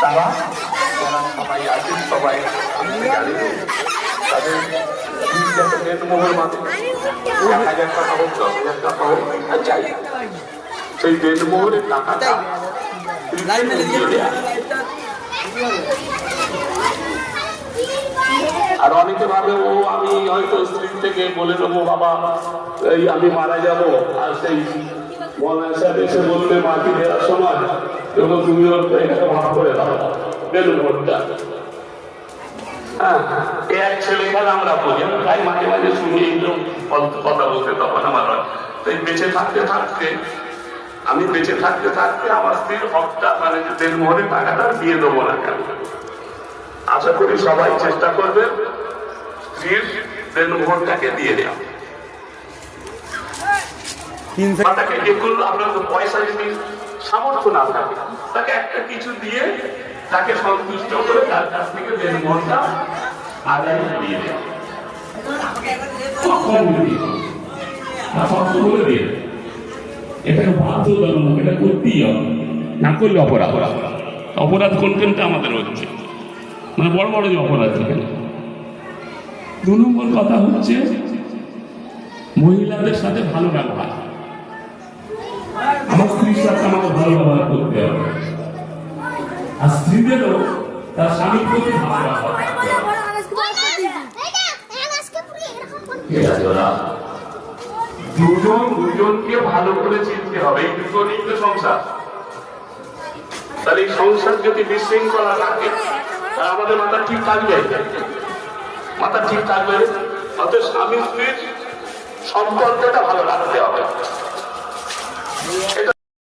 তারা যারা সবাই আছেন সবাই তাদের দেনমোহর মাধ্যমে 1,000 টাকা হোক 10,000 টাকা হোক চাই সেই দেনমোহরের টাকাটা আর অনেকে ভাবে ও আমি হয়তো স্ত্রী থেকে বলে দেবো বাবা এই আমি মারা যাবো আর সেই মৌলানা সাহেব এসে বলবে মাটি দেওয়ার সময় এবং তুমি ওর একটা ভাগ করে দাও দেনমোহরটা। হ্যাঁ এক ছেলে খেলা আমরা বলি আমি তাই মাঝে মাঝে শুনি এইরকম কথা বলতে তখন আমার তাই বেঁচে থাকতে থাকতে আমি বেঁচে থাকতে থাকতে আমার স্ত্রীর হকটা মানে দেনমোহরের টাকাটা দিয়ে দেবো না কেন। আশা করি সবাই চেষ্টা করবে স্ত্রীর দেনমোহরটাকে দিয়ে দেওয়া। তাকে যেগুলো আপনার পয়সা যদি সামর্থ্য না থাকে তাকে একটা কিছু দিয়ে তাকে সন্তুষ্ট করে তার কাছ থেকে দেনমোহরটা আদায় দিয়ে দেওয়া। এটাকে বাধ্যতামূলক, এটা করতেই হবে, না করলে অপরাধ। অপরাধ কোনখানটা আমাদের হচ্ছে মানে বড় বড় যে অপরাধ এখানে। 2 নম্বর কথা হচ্ছে মহিলাদের সাথে ভালো ব্যবহার। আমার স্ত্রীর সাথে আমাকে ভালো ব্যবহার করতে হবে আর স্ত্রীদেরও তার স্বামীর প্রতি ভালো ব্যবহার করতে হবে। দুজনকে ভালো করে চিনতে হবে, এই দুজনই তো সংসার। তাহলে এই সংসার যদি বিশৃঙ্খলা থাকে আমাদের মাথা ঠিক থাকবে, মাথা ঠিক থাকবে। অর্থাৎ স্বামী স্ত্রীর সম্পর্কটা ভালো রাখতে হবে।